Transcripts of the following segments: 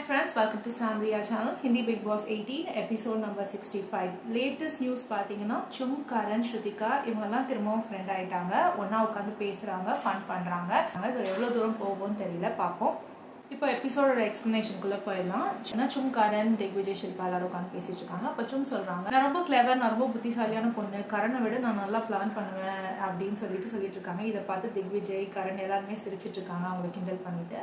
friends, welcome to Samriya channel. Hindi Big Boss 18 episode number 65. Latest news பாத்தீங்கன்னா சும் கரண் ஸ்ருதிகா இவங்கெல்லாம் திரும்பவும் friend ஆயிட்டாங்க. ஒண்ணா உட்காந்து பேசுறாங்க, ஃபன் பண்றாங்க. ஸோ எவ்வளவு தூரம் போகும்னு தெரியல, பார்ப்போம். இப்போ எபிசோடோட எக்ஸ்பிளனேஷனுக்குள்ளே போயிடலாம். சும் கரண் திக்விஜய் ஷில்பா எல்லாரும் உட்காந்து பேசிட்டு இருக்காங்க. அப்போ சும் சொல்றாங்க, நான் ரொம்ப கிளவர், நான் ரொம்ப புத்திசாலியான பொண்ணு, கரனை விட நான் நல்லா பிளான் பண்ணுவேன் அப்படின்னு சொல்லிட்டு இருக்காங்க. இதை பார்த்து திக்விஜய் கரண் எல்லாருமே சிரிச்சிட்டு இருக்காங்க, அவங்களை கிண்டல் பண்ணிட்டு.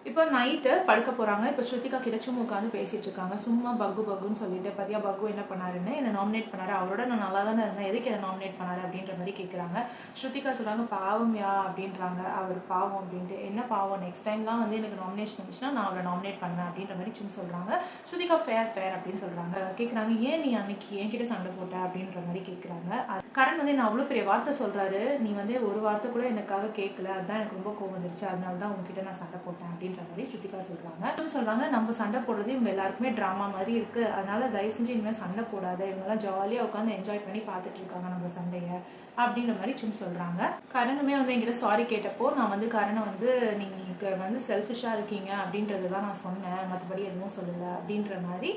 இப்போ நைட்டு படுக்க போகிறாங்க. இப்போ ஸ்ருதிகா கிட்ட சும்மா உட்காந்து பேசிகிட்டு இருக்காங்க. சும்மா பக்குன்னு சொல்லிட்டு, பத்தியா பக்கு என்ன பண்ணாருன்னு, என்னை நாமினேட் பண்ணாரு, அவரோட நான் நல்லா தானே இருந்தேன், எதுக்கு என்ன நாமினேட் பண்ணாரு அப்படின்ற மாதிரி கேட்குறாங்க. ஸ்ருதிகா சொல்கிறாங்க, பாவம்யா அப்படின்றாங்க. அவர் பாவம் அப்படின்ட்டு, என்ன பாவம், நெக்ஸ்ட் டைம்லாம் வந்து எனக்கு நாமினேஷன் இருந்துச்சுன்னா நான் அவரை நாமினேட் பண்ணுவேன் அப்படின்ற மாதிரி சும் சொல்கிறாங்க. ஸ்ருதிகா ஃபேர் அப்படின்னு சொல்கிறாங்க. கேட்குறாங்க, ஏன் நீ அன்னைக்கு என்கிட்ட சண்டை போட்ட அப்படின்ற மாதிரி கேட்குறாங்க. கரண் வந்து என்ன அவ்வளோ பெரிய வார்த்தை சொல்கிறாரு, நீ வந்து ஒரு வார்த்தை கூட எனக்காக கேட்கல, அதுதான் எனக்கு ரொம்ப கோவம் வந்துருச்சு, அதனால தான் உங்ககிட்ட நான் சண்டை போட்டேன் அப்படின்ற மாதிரி ஸ்ருதிகா சொல்றாங்க. நம்ம சண்டை போடுறது இவங்க எல்லாருக்குமே டிராமா மாதிரி இருக்கு, அதனால தயவு செஞ்சு இனிமேல் சண்டை போடாத, இவங்கெல்லாம் ஜாலியா உட்காந்து என்ஜாய் பண்ணி பார்த்துட்டு இருக்காங்க நம்ம சண்டைய அப்படின்ற மாதிரி சும் சொல்றாங்க. கரணுமே வந்து என்கிட்ட சாரி கேட்டப்போ நான் வந்து கரணை வந்து நீங்க வந்து செல்ஃபிஷா இருக்கீங்க அப்படின்றது தான் நான் சொன்னேன், மற்றபடி எதுவும் சொல்லல அப்படின்ற மாதிரி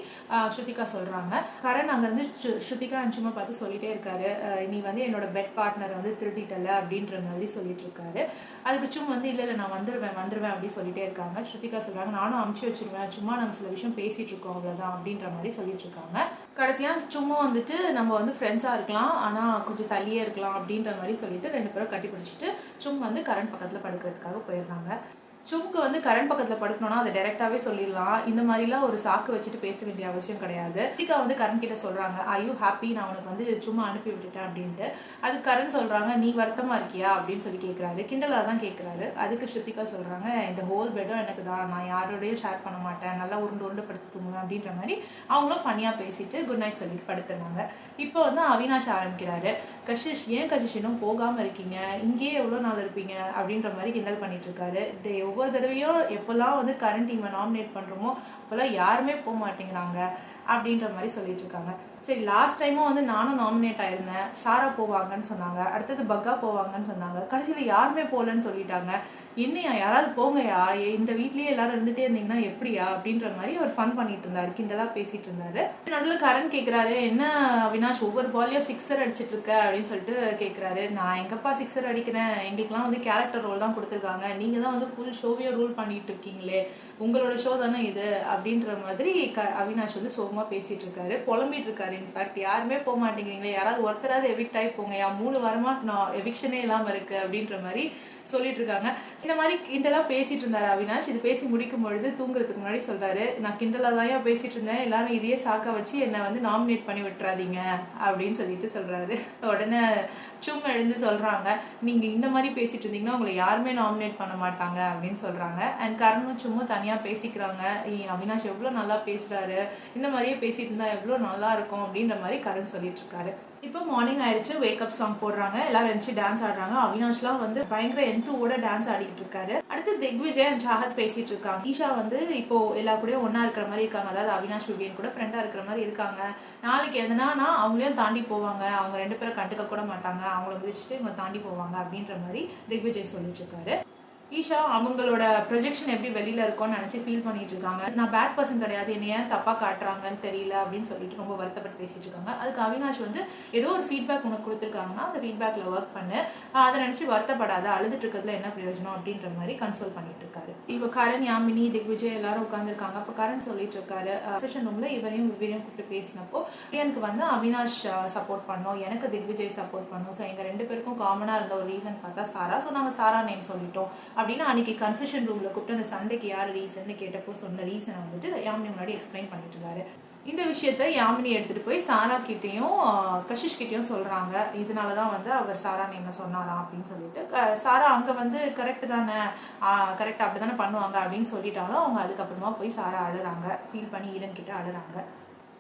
ஸ்ருதிகா சொல்றாங்க. கரண் அங்க இருந்து ஸ்ருதிகா சும்மா பார்த்து சொல்லிட்டே இருக்காரு, நீ வந்து என்னோட பெட் பார்ட்னரை வந்து திருடிட்டல அப்படின்ற மாதிரி சொல்லிட்டு இருக்காரு. அதுக்கு சும் வந்து இல்ல நான் வந்துருவேன் அப்படின்னு சொல்லிட்டே இருக்காங்க. ஸ்ருதிகா சொல்றாங்க, நானும் அமுச்சு வச்சிருவேன், சும்மா நாங்கள் சில விஷயம் பேசிட்டு இருக்கோம் அவ்வளவுதான் அப்படின்ற மாதிரி சொல்லிட்டு இருக்காங்க. கடைசியா சும்மா வந்துட்டு நம்ம வந்து ஃப்ரெண்ட்ஸா இருக்கலாம், ஆனா கொஞ்சம் தள்ளியே இருக்கலாம் அப்படின்ற மாதிரி சொல்லிட்டு ரெண்டு பேரும் கட்டி பிடிச்சிட்டு சும் வந்து கரண் பக்கத்துல படுக்கிறதுக்காக போயிடுறாங்க. சும்க்கு வந்து கரண் பக்கத்துல படுக்கணும்னா அதை டைரக்டாவே சொல்லிடலாம், இந்த மாதிரிலாம் ஒரு சாக்கு வச்சுட்டு பேச வேண்டிய அவசியம் கிடையாது. ஸ்ருதிகா வந்து கரண் கிட்ட சொல்றாங்க, ஐ யூ ஹாப்பி, நான் உனக்கு வந்து சும்மா அனுப்பி விட்டுட்டேன் அப்படின்ட்டு. அது கரண் சொல்றாங்க, நீ வருத்தமா இருக்கியா அப்படின்னு சொல்லி கேட்கறாரு, கிண்டலா தான் கேட்கறாரு. அதுக்கு ஸ்ருதிகா சொல்றாங்க, இந்த ஹோல் பெட்டும் எனக்கு தான், நான் யாரோடையும் ஷேர் பண்ண மாட்டேன், நல்லா உருண்டு படுத்து தூங்குங்க அப்படின்ற மாதிரி அவங்களும் ஃபன்னியா பேசிட்டு குட் நைட் சொல்லிட்டு படுத்துறாங்க. இப்போ வந்து அவினாஷ் ஆரம்பிக்கிறாரு, கஷிஷ் ஏன் கஷிஷ் இன்னும் போகாம இருக்கீங்க, இங்கேயே எவ்வளவு நாள் இருப்பீங்க அப்படின்ற மாதிரி கிண்டல் பண்ணிட்டு இருக்காரு. ஒவ்வொரு தடவையும் எப்பெல்லாம் வந்து கரண்ட் டீமை நாமினேட் பண்றோமோ அப்பெல்லாம் யாருமே போக மாட்டேங்கிறாங்க அப்படின்ற மாதிரி சொல்லிட்டு இருக்காங்க. சரி, லாஸ்ட் டைமும் வந்து நானும் நாமினேட் ஆயிருந்தேன், சாரா போவாங்கன்னு சொன்னாங்க, அடுத்தது பக்கா போவாங்கன்னு சொன்னாங்க, கடைசியில யாருமே போகலன்னு சொல்லிட்டாங்க, என்னையா யாராவது போங்கயா, இந்த வீட்லயே எல்லாரும் இருந்துட்டே இருந்தீங்கன்னா எப்படியா அப்படின்ற மாதிரி அவர் ஃபன் பண்ணிட்டு இருந்தாரு, கிண்டலா பேசிட்டு இருந்தாரு. நடுவில் கரண் கேட்கிறாரு, என்ன அவினாஷ் ஒவ்வொரு பாலையும் சிக்ஸர் அடிச்சிட்டு இருக்க அப்படின்னு சொல்லிட்டு கேட்கிறாரு. நான் எங்கப்பா சிக்ஸர் அடிக்கிறேன், எங்களுக்குலாம் வந்து கேரக்டர் ரோல் தான் கொடுத்துருக்காங்க, நீங்க தான் வந்து ஃபுல் ஷோவையும் ரூல் பண்ணிட்டு இருக்கீங்களே, உங்களோட ஷோ தானே இது அப்படின்ற மாதிரி அவினாஷ் வந்து சோகமா பேசிட்டு இருக்காரு, புலம்பிட்டு இருக்காரு. இன்ஃபேக்ட் யாருமே போக மாட்டேங்கிறீங்களே, யாராவது ஒருத்தராவது எவிக்ட் ஆகி போங்க, 3 வாரமா நான் எவிக்ஷனே இல்லாம இருக்கு அப்படின்ற மாதிரி சொல்லிட்டு இருக்காங்க. இந்த மாதிரி கிண்டலா பேசிட்டு இருந்தாரு அவினாஷ். இது பேசி முடிக்கும் பொழுது தூங்குறதுக்கு முன்னாடி சொல்றாரு, நான் கிண்டலா தான் பேசிட்டு இருந்தேன், எல்லாரும் இதையே சாக்கா வச்சு என்னை வந்து நாமினேட் பண்ணி விட்டுறாதீங்க அப்படின்னு சொல்லிட்டு சொல்றாரு. உடனே சும் எழுந்து சொல்றாங்க, நீங்க இந்த மாதிரி பேசிட்டு இருந்தீங்கன்னா உங்களை யாருமே நாமினேட் பண்ண மாட்டாங்க அப்படின்னு சொல்றாங்க. அண்ட் கரணும் சும்மா தனியா பேசிக்கிறாங்க, அவினாஷ் எவ்வளவு நல்லா பேசுறாரு, இந்த மாதிரியே பேசிட்டு இருந்தா எவ்வளவு நல்லா இருக்கும் அப்படின்ற மாதிரி கரண் சொல்லிட்டு இருக்காரு. இப்போ மார்னிங் ஆயிடுச்சு, வேக்கப் சாங் போடுறாங்க, எல்லாரும் எழுந்து டான்ஸ் ஆடுறாங்க. அவினாஷ்லாம் வந்து பயங்கர எந்தூவோட டான்ஸ் ஆடிட்டு இருக்காரு. அடுத்து திக்விஜய் அண்ட் சாஹத் பேசிட்டு இருக்காங்க. ஈஷா வந்து இப்போ எல்லா கூடயும் ஒன்னா இருக்கிற மாதிரி இருக்காங்க, அதாவது அவினாஷ் விவியன் கூட ஃப்ரெண்டா இருக்கிற மாதிரி இருக்காங்க. நாளைக்கு எதுனா அவங்களையும் தாண்டி போவாங்க, அவங்க 2 பேரும் கண்டுக்க கூட மாட்டாங்க, அவங்கள மிதிச்சுட்டு இவங்க தாண்டி போவாங்க அப்படின்ற மாதிரி திக்விஜய் சொல்லிட்டு இருக்காரு. ஈஷா அவங்களோட ப்ரொஜெக்ஷன் எப்படி வெளியில இருக்கும்னு நினைச்சு ஃபீல் பண்ணிட்டு இருக்காங்க. நான் பேட் பர்சன் கிடையாது, என்ன ஏன் தப்பா காட்டுறாங்கன்னு தெரியல அப்படின்னு சொல்லிட்டு ரொம்ப வருத்தப்பட்டு பேசிட்டு இருக்காங்க. அதுக்கு அவினாஷ் வந்து ஏதோ ஒரு ஃபீட்பேக் உனக்கு கொடுத்துருக்காங்கன்னா அந்த ஃபீட்பேக்ல ஒர்க் பண்ணு, அதை நினைச்சு வருத்தப்படாத, அழுதுட்டு இருக்கிறதுல என்ன பிரயோஜனம் அப்படின்ற மாதிரி கன்சோல் பண்ணிட்டு இருக்காரு. இப்போ கரண், யாமினி, திக்விஜய் எல்லாரும் உட்காந்துருக்காங்க. அப்போ கரண் சொல்லிட்டு இருக்காரு, செஷன் ரூம்ல இவரையும் கூப்பிட்டு பேசினப்போ எனக்கு வந்து அவினாஷ் சப்போர்ட் பண்ணோம், எனக்கு திக்விஜய் சப்போர்ட் பண்ணோம், ஸோ எங்க 2 பேருக்கும் காமனா இருந்த ஒரு ரீசன் பார்த்தா சாரா, ஸோ நாங்கள் சாரா நேம் சொல்லிட்டோம் அப்படின்னு அன்னைக்கு கன்ஃபியூஷன் ரூம்ல கூப்பிட்டு அந்த சண்டைக்கு யார் ரீசன் கேட்டப்போ சொன்ன ரீசனை வந்துட்டு யாமினி முன்னாடி எக்ஸ்பிளைன் பண்ணிட்டு இருந்தாரு. இந்த விஷயத்த யாமினி எடுத்துட்டு போய் சாரா கிட்டையும் கஷிஷ் கிட்டையும் சொல்றாங்க, இதனாலதான் வந்து அவர் சாரா நேம் சொன்னாராம் அப்படின்னு சொல்லிட்டு. சாரா அங்க வந்து கரெக்ட் தானே, கரெக்ட் அப்படிதானே பண்ணுவாங்க அப்படின்னு சொல்லிட்டாலும் அவங்க அதுக்கப்புறமா போய் சாரா அழுறாங்க, ஃபீல் பண்ணி ஈடன் கிட்ட அழுறாங்க.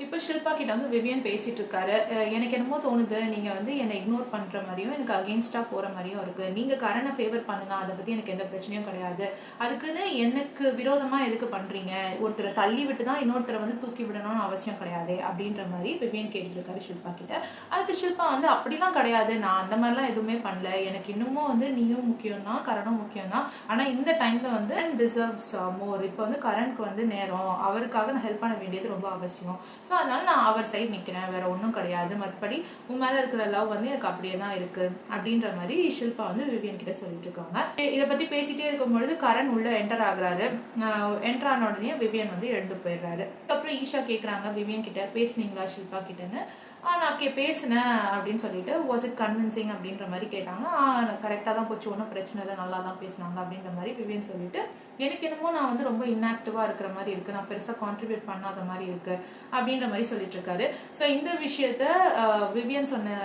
இப்போ ஷில்பா கிட்ட வந்து விவியன் பேசிட்டு இருக்காரு. எனக்கு என்னமோ தோணுது, நீங்க வந்து என்னை இக்னோர் பண்ற மாதிரியும் எனக்கு அகெயின்ஸ்டா போற மாதிரியும் இருக்கு. நீங்க கரனை ஃபேவர் பண்ணுங்க, அதை பத்தி எனக்கு எந்த பிரச்சனையும் கிடையாது. அதுக்குன்னு எனக்கு விரோதமா எதுக்கு பண்றீங்க? ஒருத்தரை தள்ளி விட்டு தான் இன்னொருத்தரை வந்து தூக்கி விடணும்னு அவசியம் கிடையாது அப்படின்ற மாதிரி விவியன் கேட்டுட்டு இருக்காரு ஷில்பா கிட்ட. அதுக்கு ஷில்பா வந்து அப்படிலாம் கிடையாது, நான் அந்த மாதிரிலாம் எதுவுமே பண்ணல. எனக்கு இன்னமும் வந்து நீயும் முக்கியம் தான், கரனும் முக்கியம் தான். ஆனா இந்த டைம்ல வந்து டிசர்வ்ஸ் மோர். இப்போ வந்து கரனுக்கு வந்து நேரம், அவருக்காக நான் ஹெல்ப் பண்ண வேண்டியது ரொம்ப அவசியம். ஸோ அதனால நான் அவர் சைடு நிற்கிறேன், வேற ஒன்றும் கிடையாது. மற்றபடி உன் மேலே இருக்கிற லவ் வந்து எனக்கு அப்படியே தான் இருக்கு அப்படின்ற மாதிரி ஷில்பா வந்து விவியன் கிட்ட சொல்லிட்டு இருக்காங்க. இதை பத்தி பேசிட்டே இருக்கும்பொழுது கரண் உள்ள என்டர் ஆகுறாரு. என்டர் ஆன உடனே விவியன் வந்து எழுந்து போயிடுறாரு. அதுக்கப்புறம் ஈஷா கேட்குறாங்க விவியன் கிட்ட, பேசுனீங்களா ஷில்பா கிட்டன்னு. நான் பேசினேன் அப்படின்னு சொல்லிட்டு, வாஸ் இட் கன்வின்சிங் அப்படின்ற மாதிரி கேட்டாங்க. கரெக்டாக தான் போச்சு, ஒன்றும் பிரச்சனை இல்லை, நல்லா தான் பேசினாங்க அப்படின்ற மாதிரி விவியன் சொல்லிட்டு, எனக்கு என்னமோ நான் வந்து ரொம்ப இன்ஆக்டிவாக இருக்கிற மாதிரி இருக்குது, நான் பெருசாக கான்ட்ரிபியூட் பண்ணாத மாதிரி இருக்குது அப்படின்ற மாதிரி சொல்லிட்டு இருக்காரு. ஸோ இந்த விஷயத்த விவியன் சொன்ன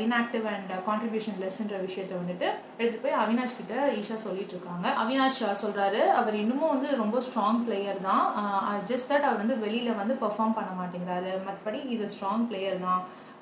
இன்ஆக்டிவ் அண்ட் கான்ட்ரிபியூஷன் லெஸ்ன்ற விஷயத்த வந்துட்டு எடுத்துட்டு போய் அவினாஷ் கிட்ட ஈஷா சொல்லிட்டு இருக்காங்க. அவினாஷ் சொல்றாரு, அவர் இன்னமும் வந்து ரொம்ப ஸ்ட்ராங் பிளேயர் தான், ஜஸ்ட் தட் அவர் வந்து வெளியில வந்து பெர்ஃபார்ம் பண்ண மாட்டேங்கிறாரு, மற்றபடி இஸ் அ ஸ்ட்ராங் பிளேயர் தான்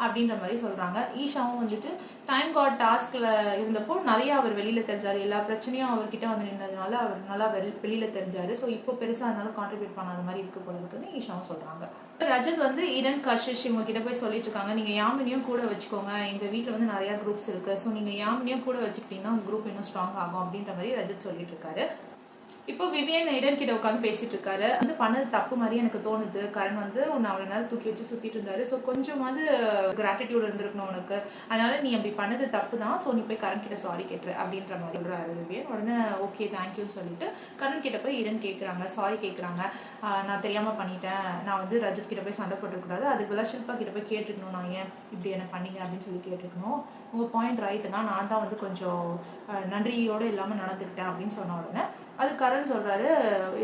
அப்படின்ற மாதிரி சொல்றாங்க. ஈஷாவும் வந்துட்டு டைம் காட் டாஸ்க்ல இருந்தப்போ நிறைய அவர் வெளியில தெரிஞ்சாரு, எல்லா பிரச்சனையும் அவர்கிட்ட வந்து நின்றதுனால அவர் நல்லா வெளியில தெரிஞ்சாரு. ஸோ இப்போ பெருசா அதனால கான்ட்ரிபியூட் பண்ணாத மாதிரி இருக்கு போல இருக்குன்னு ஈஷாவும் சொல்றாங்க. ரஜத் வந்து ஈரன் கஷிஷ் இவங்க கிட்ட போய் சொல்லிட்டு இருக்காங்க, நீங்க யாமினியும் கூட வச்சுக்கோங்க, இந்த வீட்டில் வந்து நிறைய குரூப்ஸ் இருக்கு, ஸோ நீங்க யாமினியும் கூட வச்சுக்கிட்டீங்கன்னா உங்க குரூப் இன்னும் ஸ்ட்ராங் ஆகும் அப்படின்ற மாதிரி ரஜத் சொல்லிட்டு இருக்காரு. இப்போ விவியன் ஈடன் கிட்ட உட்காந்து பேசிட்டு இருக்காரு. வந்து பண்ணது தப்பு மாதிரி எனக்கு தோணுது, கரண் வந்து உன்னை அவ்வளோ நேரம் தூக்கி வச்சு சுத்திட்டு இருந்தாரு, ஸோ கொஞ்சமாவது கிராட்டிடியூட் இருந்திருக்கணும் உனக்கு, அதனால நீ அப்படி பண்ணது தப்பு தான், ஸோ நீ போய் கரண் கிட்ட சாரி கேட்டுரு அப்படின்ற மாதிரி சொல்றாரு விவியன். உடனே ஓகே தேங்க்யூன்னு சொல்லிட்டு கரண் கிட்ட போய் ஈடன் கேட்குறாங்க, சாரி கேட்குறாங்க. நான் தெரியாம பண்ணிட்டேன், நான் வந்து ரஜத் கிட்ட போய் சண்டை போட்டுருக்கூடாது, அதுக்கு பதிலாக ஷில்பா கிட்ட போய் கேட்டுருக்கணும், நான் ஏன் இப்படி என்ன பண்ணீங்க அப்படின்னு சொல்லி கேட்டுருக்கணும், உங்கள் பாயிண்ட் ரைட்டு தான், நான் தான் வந்து கொஞ்சம் நன்றியோடு இல்லாமல் நடந்துக்கிட்டேன் அப்படின்னு சொன்ன உடனே அது கரண் சொல்றாரு,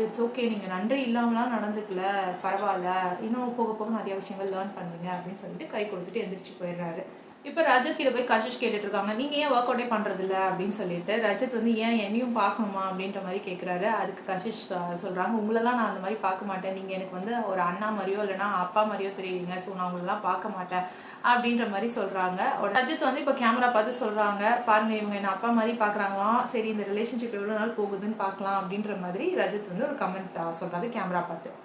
இட்ஸ் ஓகே, நீங்க நன்றி இல்லாமலாம் நடந்துக்கல, பரவாயில்ல, இன்னும் போக போக நிறைய விஷயங்கள் லேர்ன் பண்ணுவீங்க அப்படின்னு சொல்லிட்டு கை கொடுத்துட்டு எந்திரிச்சு போயிடுறாரு. இப்போ ரஜத் கிட்ட போய் கஷிஷ் கேட்டுட்டு இருக்காங்க, நீங்க ஏன் ஒர்க் அவுட்டே பண்றது இல்லை அப்படின்னு சொல்லிட்டு. ரஜத் வந்து ஏன் என்னையும் பார்க்கணுமா அப்படின்ற மாதிரி கேட்குறாரு. அதுக்கு கஷிஷ் சொல்றாங்க, உங்களெல்லாம் நான் அந்த மாதிரி பார்க்க மாட்டேன், நீங்க எனக்கு வந்து ஒரு அண்ணா மாதிரியோ இல்லைன்னா அப்பா மாதிரியோ தெரியுங்க, ஸோ நான் உங்களெல்லாம் பார்க்க மாட்டேன் அப்படின்ற மாதிரி சொல்றாங்க. ரஜத் வந்து இப்போ கேமரா பார்த்து சொல்றாங்க, பாருங்க இவங்க என்ன அப்பா மாதிரி பார்க்குறாங்களாம், சரி இந்த ரிலேஷன்ஷிப் எவ்வளோ நாள் போகுதுன்னு பார்க்கலாம் அப்படின்ற மாதிரி ரஜத் வந்து ஒரு கமெண்ட் சொல்றாரு கேமரா பார்த்து.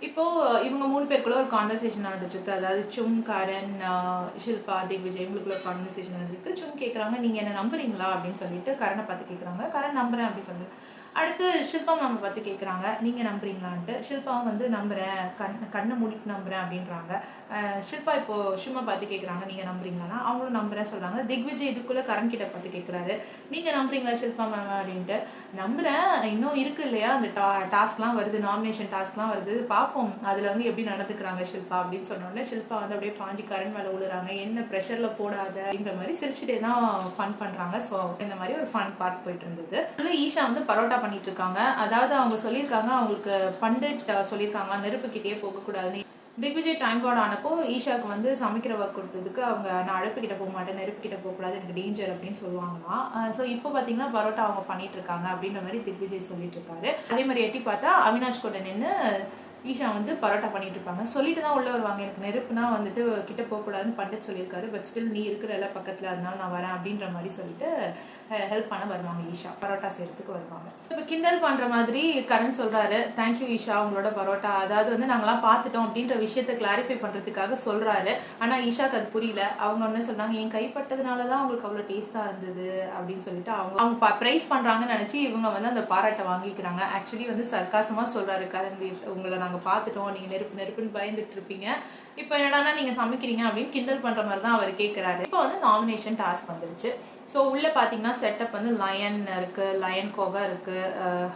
இப்போ இவங்க 3 பேருக்குள்ள ஒரு கான்வர்சேஷன் நடந்துட்டு இருக்கு. அதாவது சும், கரண், ஷில்பா, திக்விஜய் இவங்களுக்குள்ள ஒரு கான்வர்சேஷன் நடந்துருக்கு. சும் கேட்குறாங்க, நீங்க என்ன நம்புறீங்களா அப்படின்னு சொல்லிட்டு கரணை பார்த்து கேட்குறாங்க. கரண் நம்புறேன் அப்படின்னு சொல்லிட்டு. அடுத்து ஷில்பா மேம் பார்த்து கேட்குறாங்க, நீங்க நம்புறீங்களான்ட்டு. ஷில்பாவும் வந்து நம்புறேன், கண்ணை மூடிட்டு நம்புறேன் அப்படின்றாங்க. ஷில்பா இப்போ சும்மா பார்த்து கேட்குறாங்க, நீங்க நம்புறீங்களா, அவங்களும் நம்புறேன் சொல்றாங்க. திக்விஜய் இதுக்குள்ள கரண் கிட்ட பார்த்து கேட்குறாரு, நீங்க நம்புறீங்களா ஷில்பா மேம் அப்படின்ட்டு. நம்புறேன், இன்னும் இருக்கு இல்லையா அந்த டாஸ்க்லாம் வருது, நாமினேஷன் டாஸ்க்லாம் வருது, பார்ப்போம் அதில் வந்து எப்படி நடந்துக்கிறாங்க ஷில்பா அப்படின்னு சொன்னோடனே ஷில்பா வந்து அப்படியே பாஞ்சி கரண் மேலே விழுறாங்க, என்ன ப்ரெஷர்ல போடாத அப்படின்ற மாதிரி சிரிச்சுட்டே தான் ஃபன் பண்றாங்க. ஸோ இந்த மாதிரி ஒரு ஃபன் பார்ட் போயிட்டு இருந்தது. அதில் ஈஷா வந்து பரோட்டா பண்ணிட்டு இருக்காங்க. அதாவது அவங்க சொல்லியிருக்காங்க, அவங்களுக்கு பண்டிட் சொல்லியிருக்காங்க நெருப்புக்கிட்டே போகக்கூடாதுன்னு. திக்விஜய் டைம் கார்டு ஆனப்போ ஈஷாவுக்கு வந்து சமைக்கிற ஒர்க் கொடுத்ததுக்கு அவங்க, நான் அடுப்புக்கிட்ட போக மாட்டேன், நெருப்புக்கிட்ட போகக்கூடாது, எனக்கு டேஞ்சர் அப்படின்னு சொல்லுவாங்களாம். ஸோ இப்போ பார்த்தீங்கன்னா பரோட்டா அவங்க பண்ணிட்டு இருக்காங்க அப்படின்ற மாதிரி திக்விஜய் சொல்லிட்டு இருக்காரு. அதே மாதிரி எட்டி பார்த்தா அவினாஷ் கூட நின்று ஈஷா வந்து பரோட்டா பண்ணிட்டு இருப்பாங்க. சொல்லிட்டு தான் உள்ள வருவாங்க, எனக்கு நெருப்புனா வந்துட்டு கிட்ட போகக்கூடாதுன்னு பண்டிட் சொல்லியிருக்காரு, பட் ஸ்டில் நீ இருக்கிற எல்லாம் பக்கத்தில், அதனால நான் வரேன் அப்படின்ற மாதிரி சொல்லிட்டு ஹெல்ப் பண்ண வருவாங்க. ஈஷா பரோட்டா செய்யறதுக்கு வருவாங்க. இப்போ கிண்டல் பண்ற மாதிரி கரண் சொல்றாரு, தேங்க்யூ ஈஷா உங்களோட பரோட்டா, அதாவது வந்து நாங்களாம் பார்த்துட்டோம் அப்படின்ற விஷயத்த கிளாரிஃபை பண்றதுக்காக சொல்றாரு. ஆனா ஈஷாக்கு அது புரியல. அவங்க என்ன சொல்றாங்க, என் கைப்பட்டதுனால தான் அவங்களுக்கு அவ்வளோ டேஸ்டா இருந்தது அப்படின்னு சொல்லிட்டு அவங்க ப்ரைஸ் பண்றாங்கன்னு நினைச்சு இவங்க வந்து அந்த பாராட்டை வாங்கிக்கிறாங்க. ஆக்சுவலி வந்து சர்க்காசமா சொல்றாரு கரண், உங்களை நாங்கள் பார்த்துட்டோம், நீங்க நெருப்புன்னு பயந்துட்டு இருப்பீங்க, இப்போ என்னன்னா நீங்க சமைக்கிறீங்க அப்படின்னு கிண்டல் பண்ற மாதிரி தான் அவர் கேட்கிறாரு. இப்போ வந்து நாமினேஷன் டாஸ்க் வந்துருச்சு. ஸோ உள்ள பார்த்தீங்கன்னா செட்டப் வந்து லயன் இருக்கு, லயன் கோகா இருக்கு,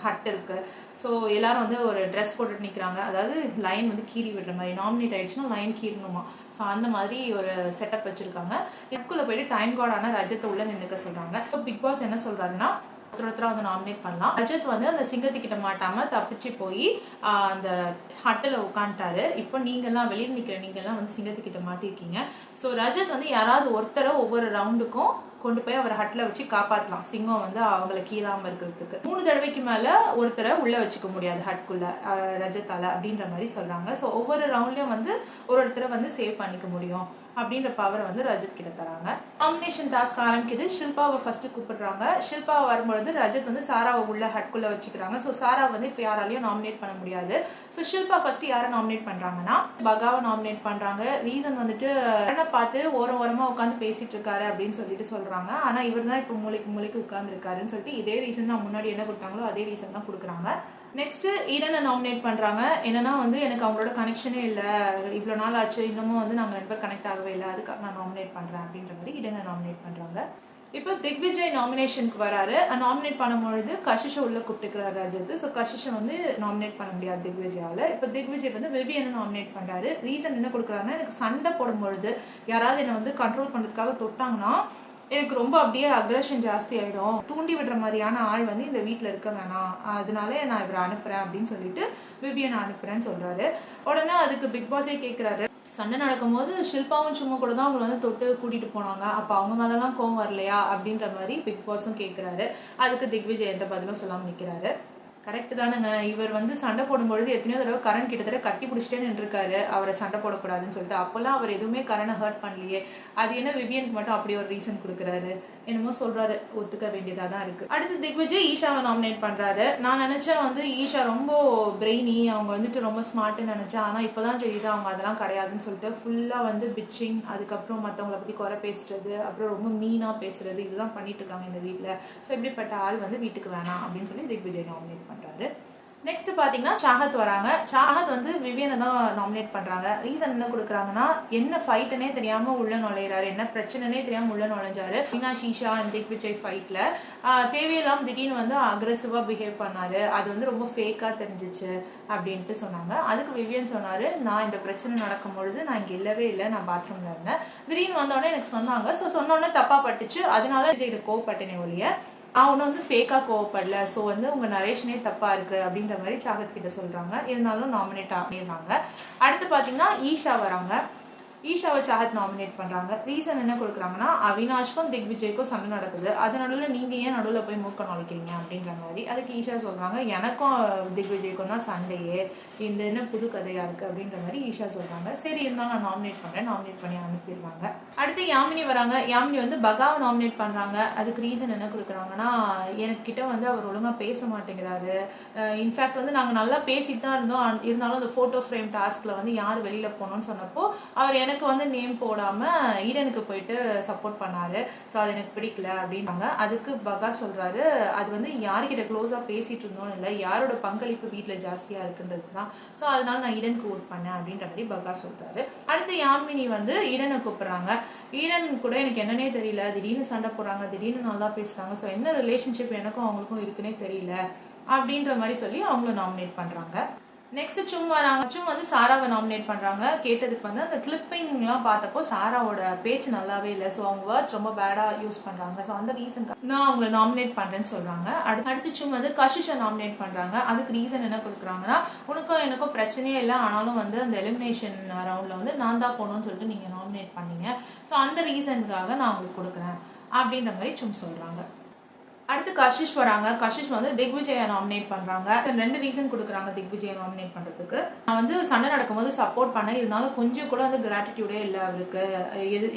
ஹட் இருக்கு. ஸோ எல்லாரும் வந்து ஒரு ட்ரெஸ் போட்டுட்டு நிற்கிறாங்க, அதாவது லயன் வந்து கீறி விடுற மாதிரி, நாமினேட் ஆயிடுச்சுன்னா லயன் கீறணுமா, ஸோ அந்த மாதிரி ஒரு செட்டப் வச்சிருக்காங்க. இதுக்குள்ள போயிட்டு டைம் கார்டான ரஜத்தை உள்ள நின்றுக்க சொல்றாங்க. இப்போ பிக் பாஸ் என்ன சொல்றாருன்னா, ஒருத்தரா வந்து நாமினேட் பண்ணலாம். ரஜத் வந்து அந்த சிங்கத்துக்கிட்ட மாட்டாம தப்பிச்சு போய் அந்த ஹட்டில் உட்காந்துட்டாரு. இப்போ நீங்கெல்லாம் வெளியில் நிற்கிற நீங்கெல்லாம் வந்து சிங்கத்துக்கிட்ட மாட்டிருக்கீங்க. ஸோ ரஜத் வந்து யாராவது ஒருத்தரை ஒவ்வொரு ரவுண்டுக்கும் கொண்டு போய் அவர் ஹட்ல வச்சு காப்பாற்றலாம், சிங்கம் வந்து அவங்களை கீறாமல் இருக்கிறதுக்கு. 3 தடவைக்கு மேலே ஒருத்தரை உள்ளே வச்சுக்க முடியாது ஹட்குள்ள ரஜத்தால அப்படின்ற மாதிரி சொல்கிறாங்க. ஸோ ஒவ்வொரு ரவுண்ட்லேயும் வந்து ஒருத்தரை வந்து சேவ் பண்ணிக்க முடியும் அப்படின்ற பவரை வந்து ரஜத் கிட்ட தராங்க. நாமினேஷன் டாஸ்க் ஆரம்பிக்குது. ஷில்பாவை ஃபர்ஸ்ட் கூப்பிடுறாங்க. ஷில்பாவை வரும்பொழுது ரஜத் வந்து சாராவை உள்ள ஹட்குள்ள வச்சுக்கிறாங்க. ஸோ சாரா வந்து இப்போ யாராலையும் நாமினேட் பண்ண முடியாது. ஸோ ஷில்பா ஃபர்ஸ்ட் யாரை நாமினேட் பண்றாங்கன்னா பகாவை நாமினேட் பண்றாங்க. ரீசன் வந்துட்டு பார்த்து ஓரமா உட்காந்து பேசிட்டு இருக்காரு அப்படின்னு சொல்லிட்டு சொல்றாங்க. ஆனா இவர் தான் இப்போ மூளைக்கு உட்கார்ந்து இருக்காருன்னு சொல்லிட்டு இதே ரீசன் தான் முன்னாடி என்ன கொடுத்தாங்களோ அதே ரீசன் தான் கொடுக்குறாங்க. நெக்ஸ்ட் ஈரனை நாமினேட் பண்றாங்க. என்னன்னா வந்து எனக்கு அவங்களோட கனெக்ஷனே இல்லை, இவ்வளோ நாள் ஆச்சு, இன்னமும் வந்து நாங்கள் 2 பேர் கனெக்ட் ஆகவே இல்லை, அதுக்காக நான் நாமினேட் பண்றேன் அப்படின்ற மாதிரி ஈரனை நாமினேட் பண்றாங்க. இப்போ திக்விஜய் நாமினேஷனுக்கு வராரு. நாமினேட் பண்ணும்பொழுது கஷிஷை உள்ள கூப்பிட்டுக்கிறார் ரஜத். ஸோ கஷிஷை வந்து நாமினேட் பண்ண முடியாது திக்விஜயால. இப்போ திக்விஜய் வந்து விவியனை நாமினேட் பண்றாரு. ரீசன் என்ன கொடுக்குறாங்கன்னா, எனக்கு சண்டை போடும்பொழுது யாராவது என்னை வந்து கண்ட்ரோல் பண்ணுறதுக்காக தொட்டாங்கன்னா எனக்கு ரொம்ப அப்படியே அக்ரஷன் ஜாஸ்தி ஆகிடும், தூண்டி விடுற மாதிரியான ஆள் வந்து இந்த வீட்டில் இருக்க வேணாம், அதனால நான் இவரை அனுப்புகிறேன் அப்படின்னு சொல்லிட்டு விவியனை அனுப்புகிறேன்னு சொல்கிறாரு. உடனே அதுக்கு பிக் பாஸே கேட்குறாரு, சண்டை நடக்கும்போது ஷில்பாவும் சும்மா கூட தான் அவங்க வந்து தொட்டு கூட்டிகிட்டு போனாங்க, அப்போ அவங்க மேலெலாம் கோவம் வரலையா அப்படின்ற மாதிரி பிக் பாஸும் கேட்குறாரு. அதுக்கு திக்விஜய் எந்த பதிலும் சொல்லாமல் நிற்கிறாரு. கரெக்ட் தானுங்க, இவர் வந்து சண்டை போடும்பொழுது எத்தனையோ தடவை கரண் கிட்டத்தட்ட கட்டி பிடிச்சிட்டே நின்றுருக்காரு அவரை சண்டை போடக்கூடாதுன்னு சொல்லிட்டு. அப்போல்லாம் அவர் எதுவுமே கரனை ஹர்ட் பண்ணலையே, அது என்ன விவியனுக்கு மட்டும் அப்படி ஒரு ரீசன் கொடுக்குறாரு, என்னமோ சொல்றாரு, ஒத்துக்க வேண்டியதாக தான் இருக்கு. அடுத்து திக்விஜய் ஈஷாவை நாமினேட் பண்றாரு. நான் நினைச்சேன் வந்து ஈஷா ரொம்ப பிரெய்னி, அவங்க வந்துட்டு ரொம்ப ஸ்மார்ட்னு நினைச்சேன். ஆனால் இப்போதான் தெரியுது அவங்க அதெல்லாம் கிடையாதுன்னு சொல்லிட்டு ஃபுல்லாக வந்து பிச்சிங், அதுக்கப்புறம் மற்றவங்களை பற்றி குறை பேசுறது, அப்புறம் ரொம்ப மீனாக பேசுறது, இதுதான் பண்ணிட்டு இருக்காங்க இந்த வீட்டில். ஸோ இப்படிப்பட்ட ஆள் வந்து வீட்டுக்கு வேணாம் அப்படின்னு சொல்லி திக்விஜய் நாமினேட் பண்றாரு. நெக்ஸ்ட் பார்த்தீங்கன்னா சாஹத் வராங்க. சாஹத் வந்து விவியனை தான் நாமினேட் பண்ணுறாங்க. ரீசன் என்ன கொடுக்குறாங்கன்னா, என்ன ஃபைட்டுனே தெரியாமல் உள்ள நுழையிறாரு, என்ன பிரச்சனைனே தெரியாமல் உள்ள நுழைஞ்சாரு. மீனா ஷீஷா அண்ட் திக்விஜய் ஃபைட்டில் தேவையில்லாமல் திடீர்னு வந்து அக்ரெசிவாக பிஹேவ் பண்ணாரு, அது வந்து ரொம்ப ஃபேக்காக தெரிஞ்சிச்சு அப்படின்ட்டு சொன்னாங்க. அதுக்கு விவியன் சொன்னார், நான் இந்த பிரச்சனை நடக்கும் பொழுது நான் இங்கே இல்லவே இல்லை, நான் பாத்ரூமில் இருந்தேன், திடீர்னு வந்தோடனே எனக்கு சொன்னாங்க, ஸோ சொன்னோடனே தப்பாக பட்டுச்சு, அதனால விஜய்கிட்ட கோவப்பட்டேனே ஒழிய நான் ஒன்று வந்து ஃபேக்காக கோவப்படல, ஸோ வந்து உங்கள் நரேஷனே தப்பாக இருக்குது அப்படின்ற மாதிரி சாகத் கிட்ட சொல்கிறாங்க. இருந்தாலும் நாமினேட் ஆகிடுறாங்க. அடுத்து பார்த்தீங்கன்னா ஈஷா வராங்க. ஈஷாவை சாஹத் நாமினேட் பண்ணுறாங்க. ரீசன் என்ன கொடுக்குறாங்கன்னா, அவினாஷ்க்கும் திக்விஜய்க்கும் சண்டை நடக்குது, அது நடுவில் நீங்கள் ஏன் நடுவில் போய் மூக்க நுழைக்கிறீங்க அப்படின்ற மாதிரி. அதுக்கு ஈஷா சொல்கிறாங்க, எனக்கும் திக்விஜய்க்கும் தான் சண்டையே, இந்த என்ன புது கதையாக இருக்குது அப்படின்ற மாதிரி ஈஷா சொல்கிறாங்க. சரி இருந்தாலும் நான் நாமினேட் பண்ணுறேன், நாமினேட் பண்ணி அனுப்பிடுவாங்க. அடுத்து யாமினி வராங்க. யாமினி வந்து பகாவை நாமினேட் பண்ணுறாங்க. அதுக்கு ரீசன் என்ன கொடுக்குறாங்கன்னா, எனக்கிட்ட வந்து அவர் ஒழுங்காக பேச மாட்டேங்கிறாரு, இன்ஃபேக்ட் வந்து நாங்கள் நல்லா பேசிட்டு தான் இருந்தோம், இருந்தாலும் அந்த ஃபோட்டோ ஃப்ரேம் டாஸ்கில் வந்து யார் வெளியில் போகணும்னு சொன்னப்போ அவர் எனக்கு வந்து நேம் போடாமல் ஈரனுக்கு போயிட்டு சப்போர்ட் பண்ணாரு, ஸோ அது எனக்கு பிடிக்கல அப்படின்னாங்க. அதுக்கு பகா சொல்கிறாரு, அது வந்து யார்கிட்ட க்ளோஸாக பேசிகிட்டு இருந்தோன்னு இல்லை, யாரோட பங்களிப்பு வீட்டில் ஜாஸ்தியாக இருக்குன்றது தான், ஸோ அதனால நான் ஈரனுக்கு ஓட் பண்ணேன் அப்படின்ற மாதிரி பகா சொல்கிறாரு. அடுத்து யாமினி வந்து ஈரனை கூப்பிட்றாங்க. ஈரன் கூட எனக்கு என்னன்னே தெரியல, திடீர்னு சண்டை போடுறாங்க, திடீர்னு நல்லா பேசுகிறாங்க, ஸோ என்ன ரிலேஷன்ஷிப் எனக்கும் அவங்களுக்கும் இருக்குன்னே தெரியல அப்படின்ற மாதிரி சொல்லி அவங்கள நாமினேட் பண்ணுறாங்க. நெக்ஸ்ட் சும் வராங்க. சும் வந்து சாராவை நாமினேட் பண்ணுறாங்க. கேட்டதுக்கு வந்து அந்த கிளிப்பிங்லாம் பார்த்தப்போ சாராவோட பேச்சு நல்லாவே இல்லை, ஸோ அவங்க வேர்ட்ஸ் ரொம்ப பேடாக யூஸ் பண்ணுறாங்க, ஸோ அந்த ரீசனுக்கு நான் அவங்களை நாமினேட் பண்ணுறேன்னு சொல்கிறாங்க. அடுத்து சும் வந்து கஷிஷை நாமினேட் பண்ணுறாங்க. அதுக்கு ரீசன் என்ன கொடுக்குறாங்கன்னா, உனக்கும் எனக்கும் பிரச்சனையே இல்லை, ஆனாலும் வந்து அந்த எலிமினேஷன் ரவுண்டில் வந்து நான் தான் போகணும்னு சொல்லிட்டு நீங்கள் நாமினேட் பண்ணீங்க, ஸோ அந்த ரீசனுக்காக நான் உங்களுக்கு கொடுக்குறேன் அப்படின்ற மாதிரி சும் சொல்கிறாங்க. அடுத்து கஷிஷ் வராங்க. கஷிஷ் வந்து திக்விஜயை நாமினேட் பண்ணுறாங்க. 2 ரீசன் கொடுக்குறாங்க திக்விஜயை நாமினேட் பண்ணுறதுக்கு. நான் வந்து சண்டை நடக்கும்போது சப்போர்ட் பண்ணேன், இருந்தாலும் கொஞ்சம் கூட வந்து கிராட்டிடியூடே இல்லை அவருக்கு,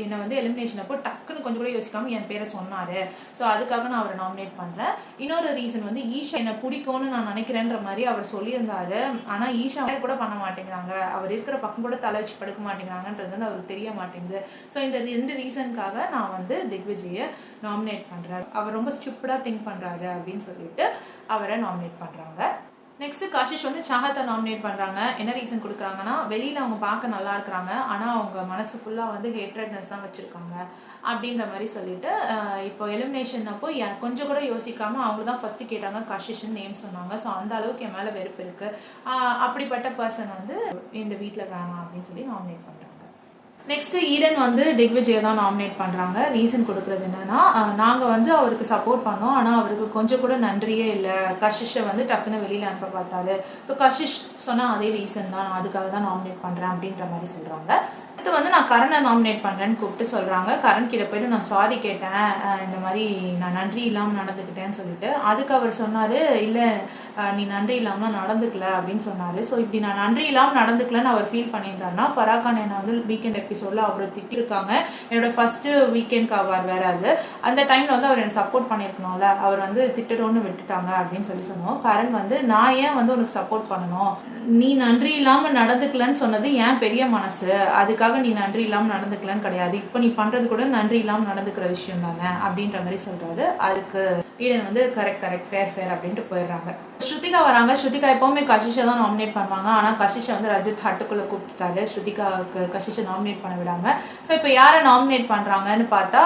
என்னை வந்து எலிமினேஷன் அப்போ டக்குன்னு கொஞ்சம் கூட யோசிக்காமல் என் பேரை சொன்னார், ஸோ அதுக்காக நான் அவரை நாமினேட் பண்ணுறேன். இன்னொரு ரீசன் வந்து ஈஷா என்னை பிடிக்கும்னு நான் நினைக்கிறேன்ற மாதிரி அவர் சொல்லியிருந்தாரு, ஆனால் ஈஷா கூட பண்ண மாட்டேங்கிறாங்க, அவர் இருக்கிற பக்கம் கூட தலை வச்சு படுக்க மாட்டேங்கிறாங்கன்றது வந்து அவருக்கு தெரிய மாட்டேங்குது, ஸோ இந்த 2 ரீசனுக்காக நான் வந்து திக்விஜயை நாமினேட் பண்ணுறேன், அவர் ரொம்ப ஸ்டூப்பிடாக திங்க் பண்ணுறாரு அப்படின்னு சொல்லிட்டு அவரை நாமினேட் பண்ணுறாங்க. நெக்ஸ்ட் கஷிஷ் வந்து சாஹத்தை நாமினேட் பண்ணுறாங்க. என்ன ரீசன் கொடுக்குறாங்கன்னா, வெளியில் அவங்க பார்க்க நல்லா இருக்கிறாங்க, ஆனால் அவங்க மனசு ஃபுல்லாக வந்து ஹேட்ரட்னஸ் தான் வச்சுருக்காங்க அப்படின்ற மாதிரி சொல்லிட்டு, இப்போ எலிமினேஷன் அப்போ கொஞ்சம் கூட யோசிக்காமல் அவங்க தான் ஃபஸ்ட்டு கேட்டாங்க, கஷிஷ்னு நேம் சொன்னாங்க, ஸோ அந்த அளவுக்கு என் மேலே வெறுப்பு இருக்குது, அப்படிப்பட்ட பர்சன் வந்து இந்த வீட்டில் வேணாம் அப்படின்னு சொல்லி நாமினேட் பண்ணுறாங்க. நெக்ஸ்ட் ஈரன் வந்து திக்விஜயை தான் நாமினேட் பண்ணுறாங்க. ரீசன் கொடுக்குறது என்னன்னா, நாங்கள் வந்து அவருக்கு சப்போர்ட் பண்ணோம், ஆனால் அவருக்கு கொஞ்சம் கூட நன்றியே இல்லை, கஷிஷை வந்து டக்குன்னு வெளியில் அனுப்ப பார்த்தாரு, ஸோ கஷிஷ் சொன்னால் அதே ரீசன் தான், நான் அதுக்காக தான் நாமினேட் பண்ணுறேன் அப்படின்ற மாதிரி சொல்கிறாங்க. அடுத்து வந்து நான் கரனை நாமினேட் பண்ணுறேன்னு கூப்பிட்டு சொல்கிறாங்க. கரண் கிட்ட போயிட்டு நான் சாரி கேட்டேன், இந்த மாதிரி நான் நன்றி இல்லாமல் நடந்துக்கிட்டேன்னு சொல்லிட்டு. அதுக்கு அவர் சொன்னார், இல்லை நீ நன்றி இல்லாமல் நடந்துக்கல அப்படின்னு சொன்னார். ஸோ இப்படி நான் நன்றி இல்லாமல் நடந்துக்கலன்னு அவர் ஃபீல் பண்ணியிருந்தாருன்னா, ஃபராகான் என்னை வந்து வீக்கெண்ட் எபிசோடில் அவர் திட்டிருக்காங்க. என்னோட ஃபஸ்ட்டு வீக்கெண்ட் கவர் வேறு அது. அந்த டைமில் வந்து அவர் எனக்கு சப்போர்ட் பண்ணியிருக்கணும்ல, அவர் வந்து திட்டுறோன்னு விட்டுட்டாங்க அப்படின்னு சொன்னோம். கரண் வந்து நான் ஏன் வந்து உனக்கு சப்போர்ட் பண்ணணும், நீ நன்றி இல்லாமல் நடந்துக்கலன்னு சொன்னது ஏன் பெரிய மனசு, அதுக்காக நீ நன்றி இல்லாமல் நடந்துக்கலன்னு கிடையாது, இப்போ நீ பண்ணுறது கூட நன்றி இல்லாமல் நடந்துக்கிற விஷயம் தானே அப்படின்ற மாதிரி சொல்கிறாரு. அதுக்கு ஈடன் வந்து கரெக்ட் ஃபேர் அப்படின்ட்டு போயிடுறாங்க. ஸ்ருதிகா வராங்க. ஸ்ருதிகா எப்போவுமே கஷிஷை தான் நாமினேட் பண்ணுவாங்க. ஆனால் கஷிஷை வந்து ரஜித் ஹட்டுக்குள்ளே கூப்பிட்டாரு, ஸ்ருதிகாவுக்கு கஷிஷை நாமினேட் பண்ண விடாமல். ஸோ இப்போ யாரை நாமினேட் பண்ணுறாங்கன்னு பார்த்தா,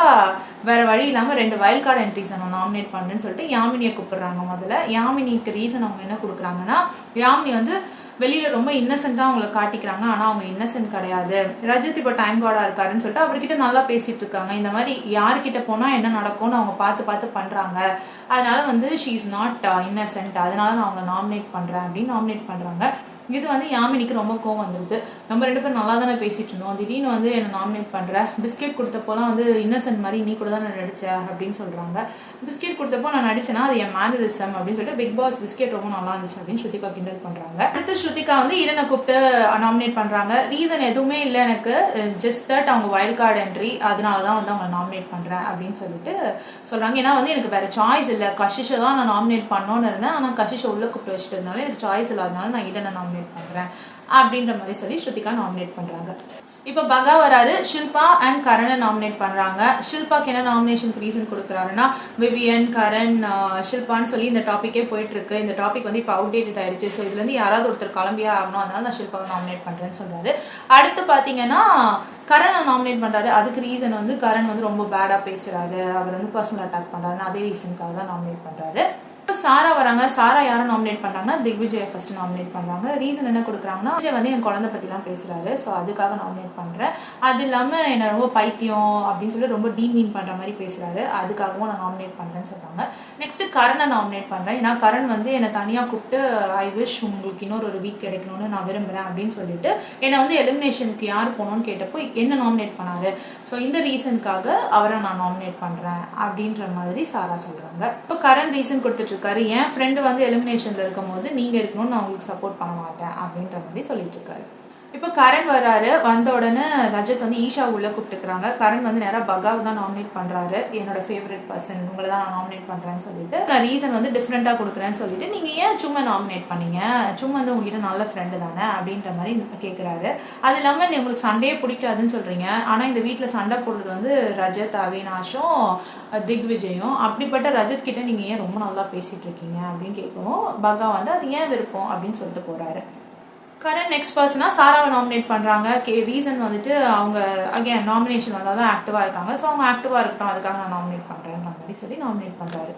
வேறு வழி இல்லாமல் 2 வைல்ட் கார்டு என்ட்ரிஸ் நான் நாமினேட் பண்ணுறேன்னு சொல்லிட்டு யாமினியை கூப்பிடுறாங்க. முதல்ல யாமினிக்கு ரீசன் அவங்க என்ன கொடுக்குறாங்கன்னா, யாமினி வந்து வெளியில் ரொம்ப இன்னசென்ட்டாக அவங்கள காட்டிக்கிறாங்க, ஆனால் அவங்க இன்னசென்ட் கிடையாது. ரஜித் இப்போ டைம் கார்டாக இருக்காருன்னு சொல்லிட்டு அவர்கிட்ட நல்லா பேசிகிட்டு இருக்காங்க. இந்த மாதிரி யார்கிட்ட போனால் என்ன நடக்கும்னு அவங்க பார்த்து பண்ணுறாங்க. அதனால வந்து ஷீ இஸ் நாட் இன்னசென்ட், அதனால நான் அவங்கள நாமினேட் பண்ணுறேன் அப்படின்னு நாமினேட் பண்ணுறாங்க. இது வந்து யாமினிக்கு ரொம்ப கோவம் வந்துடுது. நம்ம 2 பேரும் நல்லா தானே பேசிகிட்டு இருந்தோம், திடீர்னு வந்து என்னை நாமினேட் பண்ணுறேன், பிஸ்கெட் கொடுத்தப்போலாம் வந்து இன்னசென்ட் மாதிரி நீ கூட தான் நான் நடித்தேன் அப்படின்னு சொல்கிறாங்க. பிஸ்கெட் கொடுத்தப்போ நான் நடிச்சேன்னா அது என் மேனரிசம் அப்படின்னு சொல்லிட்டு பிக் பாஸ் பிஸ்கெட் ரொம்ப நல்லா இருந்துச்சு அப்படின்னு ஸ்ருதிகா கிண்டல் பண்ணுறாங்க. அடுத்து ஸ்ருதிகா வந்து ஈரனை கூப்பிட்டு நாமினேட் பண்ணுறாங்க. ரீசன் எதுவுமே இல்லை எனக்கு, ஜஸ்ட் தட் அவங்க வைல்ட் கார்டு என்ட்ரி, அதனால தான் வந்து அவங்க நாமினேட் பண்ணுறேன் அப்படின்னு சொல்லிட்டு சொல்கிறாங்க. ஏன்னா வந்து எனக்கு வேறு சாய்ஸ் இல்லை, கஷிஷை தான் நான் நாமினேட் பண்ணோன்னு இருந்தேன், ஆனால் கஷிஷை உள்ளே கூப்பிட்டு வச்சுட்டதுனால எனக்கு சாய்ஸ் இல்லாதனால நான் ஈரனை நாமினேட் பண்றேன் அப்படின்ற மாதிரி சொல்லி ஸ்ருதிகா நாமினேட் பண்றாங்க. இப்போ பகா வராரு. ஷில்பா அண்ட் கரனை நாமினேட் பண்றாங்க. ஷில்பாக்கு என்ன நாமினேஷனுக்கு ரீசன் கொடுக்குறாருன்னா, விவியன், கரண், ஷில்பான்னு சொல்லி இந்த டாப்பிக்கே போயிட்டு இருக்கு. இந்த டாபிக் வந்து இப்போ அவுடேட்டட் ஆயிடுச்சு. ஸோ இதுல இருந்து யாராவது ஒருத்தர் கிளம்பியே ஆகணும், அதனால நான் ஷில்பாவை நாமினேட் பண்றேன்னு சொல்றாரு. அடுத்து பாத்தீங்கன்னா கரனை நாமினேட் பண்றாரு. அதுக்கு ரீசன் வந்து கரண் வந்து ரொம்ப பேடா பேசுறாரு, அவர் வந்து பர்சனல் அட்டாக் பண்றாரு, அதே ரீசனுக்காக தான் நாமினேட் பண்றாரு. இப்போ சாரா வராங்க. சாரா யாரை நாமினேட் பண்ணுறாங்கன்னா, திக்விஜயை ஃபர்ஸ்ட் நாமினேட் பண்ணுறாங்க. ரீசன் என்ன கொடுக்குறாங்கன்னா, விஜய் வந்து என் குழந்தை பற்றிலாம் பேசுகிறாரு, ஸோ அதுக்காக நாமினேட் பண்ணுறேன். அது இல்லாமல் என்னை ரொம்ப பைத்தியம் அப்படின்னு சொல்லி ரொம்ப டீமீன் பண்ணுற மாதிரி பேசுகிறாரு, அதுக்காகவும் நான் நாமினேட் பண்ணுறேன்னு சொல்கிறாங்க. நெக்ஸ்ட்டு கரனை நாமினேட் பண்ணுறேன். ஏன்னா கரண் வந்து என்னை தனியாக கூப்பிட்டு ஐ விஷ் உங்களுக்கு இன்னொரு வீக் கிடைக்கணும்னு நான் விரும்புகிறேன் அப்படின்னு சொல்லிட்டு என்னை வந்து எலிமினேஷனுக்கு யார் போகணும்னு கேட்டப்போ என்ன நாமினேட் பண்ணாரு, ஸோ இந்த ரீசனுக்காக அவரை நான் நாமினேட் பண்ணுறேன் அப்படின்ற மாதிரி சாரா சொல்கிறாங்க. இப்போ கரண் ரீசன் கொடுத்துட்டு இருக்காரு, என் ஃப்ரெண்டு வந்து எலிமினேஷன்ல இருக்கும் போது நீங்க இருக்கணும்னு நான் உங்களுக்கு சப்போர்ட் பண்ண மாட்டேன் அப்படின்ற மாதிரி சொல்லிட்டு இருக்காரு. இப்போ கரண் வராரு. வந்த உடனே ரஜத் வந்து ஈஷா உள்ள கூப்பிட்டுக்கிறாங்க. கரண் வந்து நேராக பகாவை தான் நாமினேட் பண்றாரு, என்னோட ஃபேவரட் பர்சன் உங்களை தான் நான் நாமினேட் பண்றேன்னு சொல்லிட்டு. நான் ரீசன் வந்து டிஃப்ரெண்டா கொடுக்குறேன்னு சொல்லிட்டு, நீங்க ஏன் சும்மா நாமினேட் பண்ணீங்க, சும்மா வந்து உங்ககிட்ட நல்ல ஃப்ரெண்டு தானே அப்படின்ற மாதிரி கேட்குறாரு. அது இல்லாமல் நீ உங்களுக்கு சண்டையே பிடிக்காதுன்னு சொல்றீங்க, ஆனால் இந்த வீட்டில் சண்டை போடுறது வந்து ரஜத், அவினாஷும், திக்விஜயும். அப்படிப்பட்ட ரஜத் கிட்ட நீங்க ஏன் ரொம்ப நல்லா பேசிட்டு இருக்கீங்க அப்படின்னு கேட்கவும் பகா வந்து அது ஏன் விருப்பம் அப்படின்னு சொல்லிட்டு போறாரு. கரண் நெக்ஸ்ட் பர்சனா சாராவை நாமினேட் பண்ணுறாங்க. ரீசன் வந்துட்டு அவங்க அகேன் நாமினேஷன் வந்தால் தான் ஆக்டிவாக இருக்காங்க, ஸோ அவங்க ஆக்டிவாக இருக்கட்டும், அதுக்காக நான் நாமினேட் பண்ணுறேன்ற மாதிரி சொல்லி நாமினேட் பண்ணுறாரு.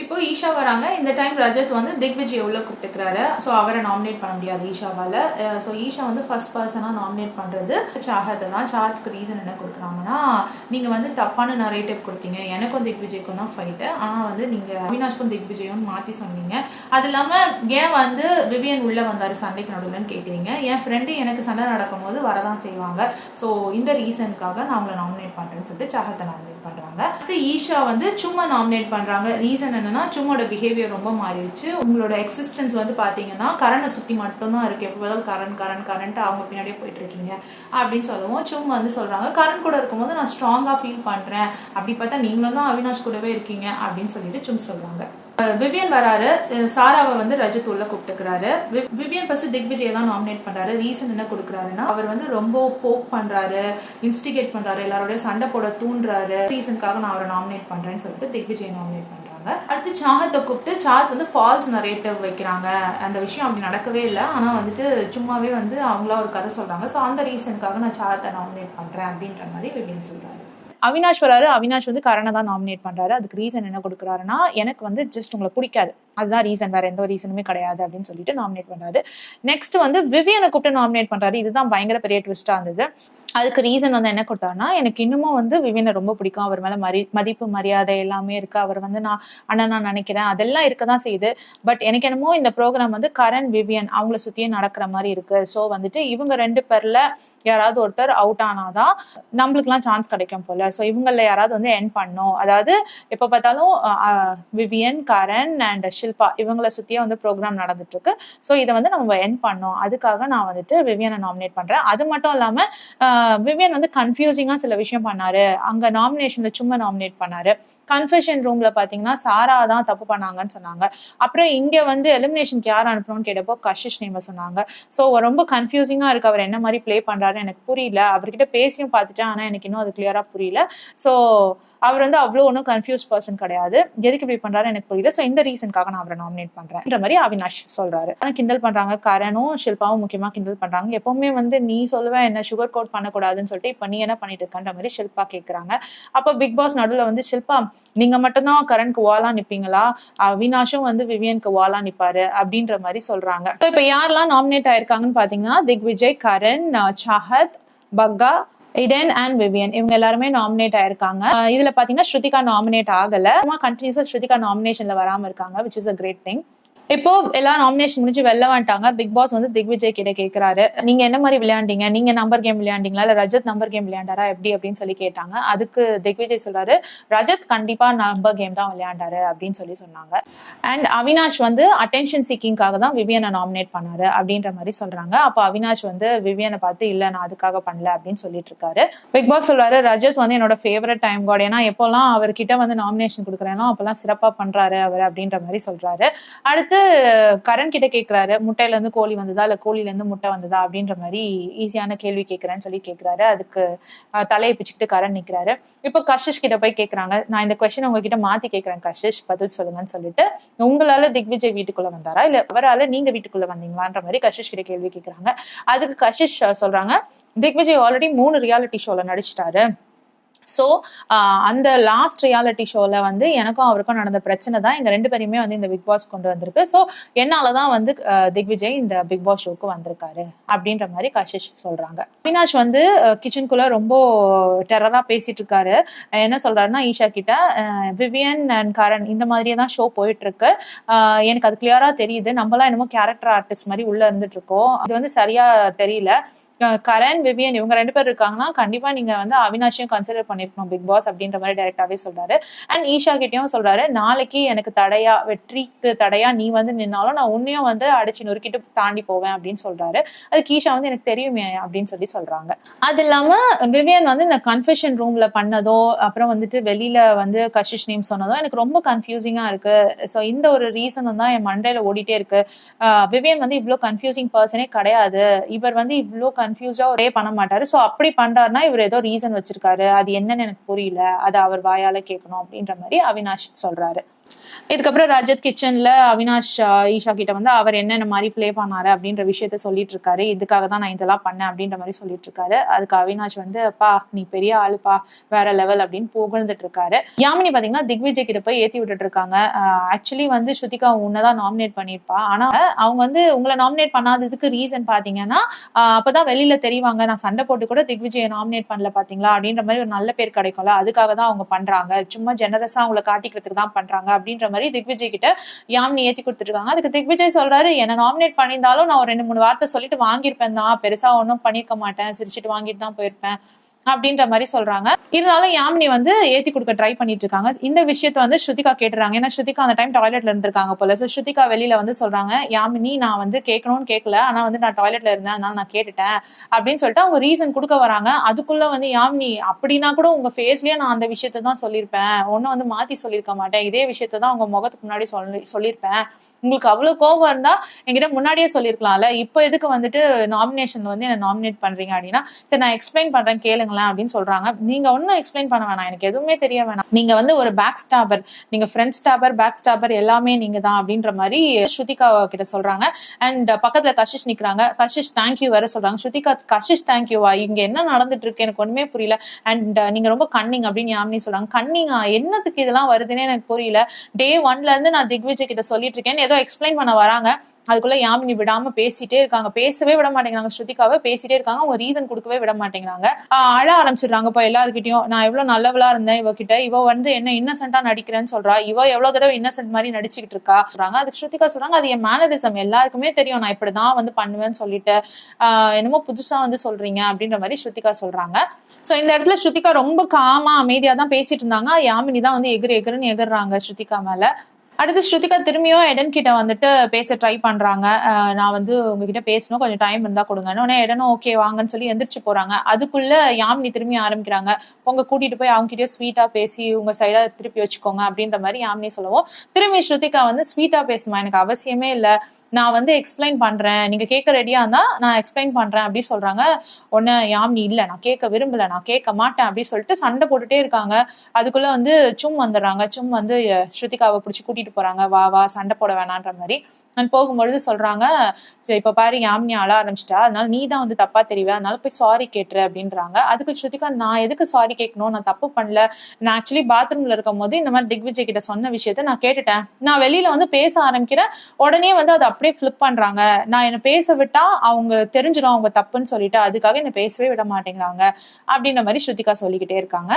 இப்போ ஈஷா வராங்க. இந்த டைம் ரஜத் வந்து திக்விஜய் உள்ள கூப்பிட்டுக்கிறாரு, ஸோ அவரை நாமினேட் பண்ண முடியாது ஈஷாவால். ஸோ ஈஷா வந்து ஃபர்ஸ்ட் பர்சனாக நாமினேட் பண்ணுறது சாஹத்தை தான். சாஹத்துக்கு ரீசன் என்ன கொடுக்குறாங்கன்னா, நீங்கள் வந்து தப்பான நரேட்டிவ் கொடுத்தீங்க, எனக்கும் திக்விஜய்க்கும் தான் ஃபைட்டு, ஆனால் வந்து நீங்கள் அவினாஷ்க்கும் திக்விஜயும் மாற்றி சொன்னீங்க. அது இல்லாமல் ஏன் வந்து விவியன் உள்ளே வந்தார் சண்டைக்கு நடுவில்னு கேட்குறீங்க, என் ஃப்ரெண்டு எனக்கு சண்டை நடக்கும் போது வரதான் செய்வாங்க, ஸோ இந்த ரீசனுக்காக நான் அவங்களை நாமினேட் பண்ணுறேன்னு சொல்லிட்டு சாஹத்தை நாமினேட் பண்ணுறாங்க. அடுத்து ஈஷா வந்து சும்மா நாமினேட் பண்ணுறாங்க. ரீசன் என்னன்னா, சும்மாவோட பிஹேவியர் ரொம்ப மாறிடுச்சு, உங்களோட எக்ஸிஸ்டன்ஸ் வந்து பார்த்தீங்கன்னா கரனை சுற்றி மட்டும்தான் இருக்குது, எப்போ பார்த்தாலும் கரண்ட்டு அவங்க பின்னாடியே போயிட்டு இருக்கீங்க அப்படின்னு சொல்லுவோம். சும்மா வந்து சொல்கிறாங்க, கரண் கூட இருக்கும்போது நான் ஸ்ட்ராங்காக ஃபீல் பண்ணுறேன், அப்படி பார்த்தா நீங்களும் தான் அவினாஷ் கூடவே இருக்கீங்க அப்படின்னு சொல்லிட்டு சும் சொல்கிறாங்க. விவியன் வராரு. சாராவை வந்து ரஜத் உள்ள கூப்பிட்டுக்கிறாரு. விவியன் ஃபர்ஸ்ட் திக்விஜய் தான் நாமினேட் பண்றாரு. ரீசன் என்ன கொடுக்குறாருன்னா, அவர் வந்து ரொம்ப போக் பண்றாரு, இன்ஸ்டிகேட் பண்றாரு, எல்லாரோட சண்டை போட தூண்டுறாரு, ரீசனுக்காக நான் அவரை நாமினேட் பண்றேன்னு சொல்லிட்டு திக்விஜய் நாமினேட் பண்றாங்க. அடுத்து சாஹத்தை கூப்பிட்டு சாத் வந்து ஃபால்ஸ் நரேட்டிவ் வைக்கிறாங்க, அந்த விஷயம் அப்படி நடக்கவே இல்லை, ஆனால் வந்துட்டு சும்மாவே வந்து அவங்களா ஒரு கதை சொல்றாங்க, ஸோ அந்த ரீசனுக்காக நான் சாத்தை நாமினேட் பண்றேன் அப்படின்ற மாதிரி விவியன் சொல்றாரு. அவினாஷ் வராரு. அவினாஷ் வந்து கரணை தான் நாமினேட் பண்றாரு. அதுக்கு ரீசன் என்ன கொடுக்குறாருன்னா, எனக்கு வந்து ஜஸ்ட் உங்களை பிடிக்காது, அதுதான் ரீசன், வேற எந்த ரீசனுமே கிடையாது அப்படின்னு சொல்லிட்டு நாமினேட் பண்றாரு. நெக்ஸ்ட் வந்து விவியனை கூப்பிட்டு நாமினேட் பண்றாரு. இதுதான் பயங்கர பெரிய ட்விஸ்டா இருந்தது. அதுக்கு ரீசன் வந்து என்ன கொடுத்தாருன்னா, எனக்கு இன்னமும் வந்து விவியனை ரொம்ப பிடிக்கும், அவர் மேல மதிப்பு மரியாதை எல்லாமே இருக்கு, அவர் வந்து நான் அண்ணனா நினைக்கிறேன், அதெல்லாம் இருக்கதான் செய்யுது. பட் எனக்கு என்னமோ இந்த ப்ரோக்ராம் வந்து கரண் விவியன் அவங்கள சுத்தியே நடக்கிற மாதிரி இருக்கு. ஸோ வந்துட்டு இவங்க 2 பேர்ல யாராவது ஒருத்தர் அவுட் ஆனாதான் நம்மளுக்குலாம் சான்ஸ் கிடைக்கும் போல. ஸோ இவங்கள யாராவது வந்து என் பண்ணும், அதாவது எப்ப பார்த்தாலும் விவியன், கரண் அண்ட் ஷில்பா இவங்கள சுத்தியே வந்து ப்ரோக்ராம் நடந்துட்டு இருக்கு. ஸோ இதை வந்து நம்ம என் பண்ணோம், அதுக்காக நான் வந்துட்டு விவியனை நாமினேட் பண்றேன். அது மட்டும் இல்லாம விவியன் வந்து கன்ஃபியூசிங்கா சில விஷயம் பண்ணாரு. அங்க நாமினேஷன்ல சும்மா நாமினேட் பண்ணாரு. கன்ஃபெஷன் ரூம்ல பாத்தீங்கன்னா சாரா தான் தப்பு பண்ணாங்கன்னு சொன்னாங்க. அப்புறம் இங்க வந்து எலிமினேஷனுக்கு யார் அனுப்பணும்னு கேட்டப்போ கஷிஷ் நேம சொன்னாங்க. ஸோ ரொம்ப கன்ஃபியூசிங்கா இருக்கு, அவர் என்ன மாதிரி பிளே பண்றாருன்னு எனக்கு புரியல. அவர்கிட்ட பேசியும் பார்த்துட்டேன், ஆனா எனக்கு இன்னும் அது கிளியரா புரியல. ஸோ அவர் வந்து அவ்வளோ ஒன்றும் கன்ஃபியூஸ் பர்சன் கிடையாது, எதுக்கு இப்படி பண்றாரு எனக்கு புரியல. ஸோ இந்த ரீசனுக்காக நான் அவரை நாமினேட் பண்றேன்ற மாதிரி அவினாஷ் சொல்றாரு. கிண்டல் பண்றாங்க, கரனும் ஷில்பாவும் முக்கியமா கிண்டல் பண்றாங்க. எப்பவுமே வந்து நீ சொல்லுவேன் என்ன சுகர் கோட் பண்ணக்கூடாதுன்னு சொல்லிட்டு இப்ப நீ என்ன பண்ணிட்டு இருக்கன்ற மாதிரி ஷில்பா கேட்கறாங்க. அப்ப பிக் பாஸ் நடுவில் வந்து ஷில்பா நீங்க மட்டும்தான் கரனுக்கு வாலா நிப்பீங்களா, அவினாஷும் வந்து விவியனுக்கு வாலா நிப்பாரு அப்படின்ற மாதிரி சொல்றாங்க. இப்ப யாரெல்லாம் நாமினேட் ஆயிருக்காங்கன்னு பாத்தீங்கன்னா திக்விஜய், கரண், சாஹத், பக்கா, இடன் அண்ட் விவியன் இவங்க எல்லாருமே நாமினேட் ஆயிருக்காங்க. இதுல பாத்தீங்கன்னா ஸ்ருதிகா நாமினேட் ஆகல, கண்டினியூஸா ஸ்ருதிகா நாமினேஷன்ல வராம இருக்காங்க, which is a great thing. இப்போ எல்லா நாமினேஷன் முடிஞ்சு வெளில வந்துட்டாங்க. பிக் பாஸ் வந்து திக்விஜய் கிட்ட கேட்கிறாரு, நீங்க என்ன மாதிரி விளையாண்டீங்க, நீங்க நம்பர் கேம் விளையாண்டீங்களா இல்ல ரஜத் நம்பர் கேம் விளையாண்டாரா எப்படி அப்படின்னு சொல்லி கேட்டாங்க. அதுக்கு திக்விஜய் சொல்றாரு, ரஜத் கண்டிப்பா நம்பர் கேம் தான் விளையாண்டாரு அப்படின்னு சொல்லி சொன்னாங்க. அண்ட் அவினாஷ் வந்து அட்டென்ஷன் சீக்கிங்காக தான் விவியனை நாமினேட் பண்ணாரு அப்படின்ற மாதிரி சொல்றாங்க. அப்போ அவினாஷ் வந்து விவியனை பார்த்து இல்ல நான் அதுக்காக பண்ணல அப்படின்னு சொல்லிட்டு இருக்காரு. பிக் பாஸ் சொல்றாரு, ரஜத் வந்து என்னோட ஃபேவரட் டைம் காட், ஏன்னா எப்போல்லாம் அவர்கிட்ட வந்து நாமினேஷன் கொடுக்குறேனோ அப்பெல்லாம் சிறப்பா பண்றாரு அவர் அப்படின்ற மாதிரி சொல்றாரு. அடுத்து கரண் கிட்ட கேட்கிறாரு, முட்டையில இருந்து கோழி வந்ததா இல்ல கோழில இருந்து முட்டை வந்ததா அப்படின்ற மாதிரி ஈஸியான கேள்வி கேட்கிறேன்னு சொல்லி கேட்கிறாரு. அதுக்கு தலையை பிச்சுக்கிட்டு கரண் நிக்கிறாரு. இப்போ கஷிஷ் கிட்ட போய் கேட்கறாங்க, நான் இந்த கொஸ்டின் உங்ககிட்ட மாத்தி கேட்கிறேன் கஷிஷ், பதில் சொல்லுங்கன்னு சொல்லிட்டு, உங்களால திக்விஜய் வீட்டுக்குள்ள வந்தாரா இல்ல அவரால நீங்க வீட்டுக்குள்ள வந்தீங்களான்ற மாதிரி கஷிஷ் கிட்ட கேள்வி கேட்கறாங்க. அதுக்கு கஷிஷ் சொல்றாங்க, திக்விஜய் ஆல்ரெடி 3 ரியாலிட்டி ஷோல நடிச்சிட்டாரு. ஸோ அந்த லாஸ்ட் ரியாலிட்டி ஷோல வந்து எனக்கும் அவருக்கும் நடந்த பிரச்சனை தான் எங்க 2 பேரையுமே வந்து இந்த பிக் பாஸ் கொண்டு வந்திருக்கு. ஸோ என்னாலதான் வந்து திக்விஜய் இந்த பிக் பாஸ் ஷோக்கு வந்திருக்காரு அப்படின்ற மாதிரி கஷிஷ் சொல்றாங்க. அவினாஷ் வந்து கிச்சனுக்குள்ள ரொம்ப டெரரா பேசிட்டு இருக்காரு. என்ன சொல்றாருன்னா, ஈஷா கிட்ட விவியன் அண்ட் கரண் இந்த மாதிரியே தான் ஷோ போயிட்டு இருக்கு, எனக்கு அது கிளியரா தெரியுது, நம்மளாம் என்னமோ கேரக்டர் ஆர்டிஸ்ட் மாதிரி உள்ள இருந்துட்டு இருக்கோம், இது வந்து சரியா தெரியல, கரண் விவியன் இவங்க 2 பேர் இருக்காங்கன்னா கண்டிப்பா நீங்க வந்து அவினாஷையும் கன்சிடர் பண்ணிருக்கணும் பிக் பாஸ் அப்படின்ற மாதிரி டைரக்டாவே சொல்றாரு. அண்ட் ஈஷா கிட்டயும் சொல்றாரு, நாளைக்கு எனக்கு தடையா, வெற்றிக்கு தடையா நீ வந்து நின்னாலும் நான் உன்னையும் வந்து அடிச்சு நொறுக்கிட்டு தாண்டி போவேன் அப்படின்னு சொல்றாரு. அதுக்கு ஈஷா வந்து எனக்கு தெரியுமே அப்படின்னு சொல்லி சொல்றாங்க. அது இல்லாம விவியன் வந்து இந்த கன்ஃபெஷன் ரூம்ல பண்ணதோ அப்புறம் வந்துட்டு வெளியில வந்து கஷிஷ் நேம் சொன்னதோ எனக்கு ரொம்ப கன்ஃபியூசிங்கா இருக்கு. ஸோ இந்த ஒரு ரீசனும் தான் என் மண்டையில ஓடிட்டே இருக்கு. விவியன் வந்து இவ்வளோ கன்ஃபியூசிங் பர்சனே கிடையாது, இவர் வந்து இவ்வளோ கன்ஃபியூஸா ஒரே பண்ண மாட்டாரு. ஸோ அப்படி பண்றாருன்னா இவர் ஏதோ ரீசன் வச்சிருக்காரு, அது என்னன்னு எனக்கு புரியல, அதை அவர் வாயால கேட்கணும் அப்படின்ற மாதிரி அவினாஷ் சொல்றாரு. இதுக்கப்புறம் ரஜத் கிச்சன்ல அவினாஷ் ஈஷா கிட்ட வந்து அவர் என்னென்ன மாதிரி பிளே பண்ணாரு அப்படின்ற விஷயத்த சொல்லிட்டு இருக்காரு. இதுக்காக தான் நான் இதெல்லாம் பண்ணேன் அப்படின்ற மாதிரி சொல்லிட்டு இருக்காரு. அதுக்கு அவினாஷ் வந்து, பா நீ பெரிய ஆளுப்பா, வேற லெவல் அப்படின்னு புகழ்ந்துட்டு இருக்காரு. யாமினி பாத்தீங்கன்னா திக்விஜய் கிட்ட போய் ஏத்தி விட்டுட்டு இருக்காங்க. ஆக்சுவலி வந்து ஸ்ருதிகா உன்னதான் நாமினேட் பண்ணிருப்பா, ஆனா அவங்க வந்து உங்களை நாமினேட் பண்ணாததுக்கு ரீசன் பாத்தீங்கன்னா அப்பதான் வெளியில தெரிவாங்க, நான் சண்டை போட்டு கூட திக்விஜயை நாமினேட் பண்ணல பாத்தீங்களா அப்படின்ற மாதிரி ஒரு நல்ல பேர் கிடைக்கும்ல, அதுக்காக தான் அவங்க பண்றாங்க, சும்மா ஜெனரஸா அவங்களை காட்டிக்கிறதுக்கு தான் பண்றாங்க அப்படின்ற மாதிரி திக்விஜய் கிட்ட யாமினி ஏத்தி கொடுத்துருக்காங்க. அதுக்கு திக்விஜய் சொல்றாரு, என்ன நாமினேட் பண்ணியிருந்தாலும் நான் ஒரு 2-3 வார்த்தை சொல்லிட்டு வாங்கியிருப்பேன் தான், பெருசா ஒன்றும் பண்ணிருக்க மாட்டேன், சிரிச்சிட்டு வாங்கிட்டு தான் போயிருப்பேன் அப்படின்ற மாதிரி சொல்றாங்க. இருந்தாலும் யாமினி வந்து ஏத்தி கொடுக்க ட்ரை பண்ணிட்டு இருக்காங்க. இந்த விஷயத்த வந்து ஸ்ருதிகா கேட்டுறாங்க, ஏன்னா ஸ்ருதிகா அந்த டைம் டாய்லெட்ல இருந்திருக்காங்க போல. சோ ஸ்ருதிகா வெளியில வந்து சொல்றாங்க, யாமினி நான் வந்து கேட்கணும்னு கேட்கல, ஆனா வந்து நான் டாய்லெட்ல இருந்தேன் அதனால நான் கேட்டுட்டேன் அப்படின்னு சொல்லிட்டு அவங்க ரீசன் கொடுக்க வராங்க. அதுக்குள்ள வந்து யாமினி, அப்படின்னா கூட உங்க ஃபேஸ்லயே நான் அந்த விஷயத்த தான் சொல்லியிருப்பேன், ஒன்னும் வந்து மாத்தி சொல்லியிருக்க மாட்டேன், இதே விஷயத்த தான் உங்க முகத்துக்கு முன்னாடி சொல்லியிருப்பேன், உங்களுக்கு அவ்வளவு கோபம் இருந்தா என்கிட்ட முன்னாடியே சொல்லியிருக்கலாம்ல, இப்போ எதுக்கு வந்துட்டு நாமினேஷன்ல வந்து என்ன நாமினேட் பண்றீங்க அப்படின்னா, சரி நான் எக்ஸ்பிளைன் பண்றேன் கேளுங்க பண்ணிக்கோங்களேன் அப்படின்னு சொல்றாங்க. நீங்க ஒன்னும் எக்ஸ்பிளைன் பண்ண வேணாம், எனக்கு எதுவுமே தெரிய வேணாம், நீங்க வந்து ஒரு பேக் ஸ்டாபர், நீங்க ஃப்ரண்ட் ஸ்டாபர் பேக் ஸ்டாபர் எல்லாமே நீங்க தான் அப்படின்ற மாதிரி ஸ்ருதிகா கிட்ட சொல்றாங்க. அண்ட் பக்கத்துல கஷிஷ் நிக்கிறாங்க. கஷிஷ் தேங்க்யூ வேற சொல்றாங்க. ஸ்ருதிகா கஷிஷ் தேங்க்யூவா, இங்க என்ன நடந்துட்டு இருக்கு எனக்கு ஒண்ணுமே புரியல. அண்ட் நீங்க ரொம்ப கன்னிங் அப்படின்னு யாமினி சொல்றாங்க. கன்னிங்கா, என்னத்துக்கு இதெல்லாம் வருதுன்னு எனக்கு புரியல. டே 1ல இருந்து நான் திக்விஜய் கிட்ட சொல்லிட்டு இருக்கேன், ஏதோ எக்ஸ்பிளைன் பண்ண வராங்க. அதுக்குள்ள யாமினி விடாம பேசிட்டே இருக்காங்க, பேசவே விட மாட்டேங்கிறாங்க. ஸ்ருதிகாவை பேசிட்டே இருக்காங்க, அவங்க ரீசன் கொடுக்கவே விட மாட்டேங்கிறாங்க. அழ ஆரம்பிச்சிடுறாங்க. இப்போ எல்லாருக்கிட்டையும் நான் எவ்வளவு நல்லவளா இருந்தேன் இவகிட்ட, இவ வந்து என்ன இன்னசென்ட்டா நடிக்கிறேன்னு சொல்றா, இவ எவ்வளவு தடவை இன்னசென்ட் மாதிரி நடிச்சுக்கிட்டு இருக்கா சொல்றாங்க. அதுக்கு ஸ்ருதிகா சொல்றாங்க, அது என் மேனரிசம், எல்லாருக்குமே தெரியும் நான் இப்படிதான் வந்து பண்ணுவேன்னு சொல்லிட்டு என்னமோ புதுசா வந்து சொல்றீங்க அப்படின்ற மாதிரி ஸ்ருதிகா சொல்றாங்க. சோ இந்த இடத்துல ஸ்ருதிகா ரொம்ப காமா அமைதியா தான் பேசிட்டு இருந்தாங்க. யாமினி தான் வந்து எகுன்னு எகுறாங்க ஸ்ருதிகா மேல. அடுத்து ஸ்ருதிகா திரும்பியும் எடன் கிட்ட வந்துட்டு பேச ட்ரை பண்றாங்க. நான் வந்து உங்ககிட்ட பேசணும், கொஞ்சம் டைம் இருந்தா கொடுங்கன்னு. உடனே எடனும் ஓகே வாங்கன்னு சொல்லி எந்திரிச்சு போறாங்க. அதுக்குள்ள யாமினி திரும்பி ஆரம்பிக்கிறாங்க, உங்க கூட்டிட்டு போய் அவங்க கிட்டே ஸ்வீட்டா பேசி உங்க சைடா திருப்பி வச்சுக்கோங்க அப்படின்ற மாதிரி யாமினி சொல்லவும், திரும்பி ஸ்ருதிகா வந்து ஸ்வீட்டா பேசுமா, எனக்கு அவசியமே இல்லை, நான் வந்து எக்ஸ்பிளைன் பண்றேன், நீங்க கேட்க ரெடியா இருந்தா நான் எக்ஸ்பிளைன் பண்றேன் அப்படி சொல்றாங்க. உடனே யாமினி, இல்ல நான் கேட்க விரும்பல, நான் கேட்க மாட்டேன் அப்படி சொல்லிட்டு சண்டை போட்டுட்டே இருக்காங்க. அதுக்குள்ள வந்து சும் வந்துடுறாங்க. சும் வந்து ஸ்ருதிகாவை பிடிச்சி கூட்டிட்டு போறாங்க, வா வா சண்டை போட வேணான்ற மாதிரி. நான் போகும்பொழுது சொல்றாங்க, இப்ப பாரு யாமினி அழ ஆரம்பிச்சிட்டா, அதனால நீ தான் வந்து தப்பா தெரிவ, அதனால போய் சாரி கேட்டுரு அப்படின்றாங்க. அதுக்கு ஸ்ருதிகா, நான் எதுக்கு சாரி கேட்கணும், நான் தப்பு பண்ணல, நான் ஆக்சுவலி பாத்ரூம்ல இருக்கும் போது இந்த மாதிரி திக்விஜய் கிட்ட சொன்ன விஷயத்த நான் கேட்டுட்டேன், நான் வெளியில வந்து பேச ஆரம்பிக்கிறேன், உடனே வந்து அதை அப்படியே ஃபிளிப் பண்றாங்க, நான் என்ன பேச விட்டா அவங்க தெரிஞ்சிடும் அவங்க தப்புன்னு சொல்லிட்டு அதுக்காக என்ன பேசவே விட மாட்டேங்கிறாங்க அப்படின்ற மாதிரி ஸ்ருதிகா சொல்லிக்கிட்டே இருக்காங்க.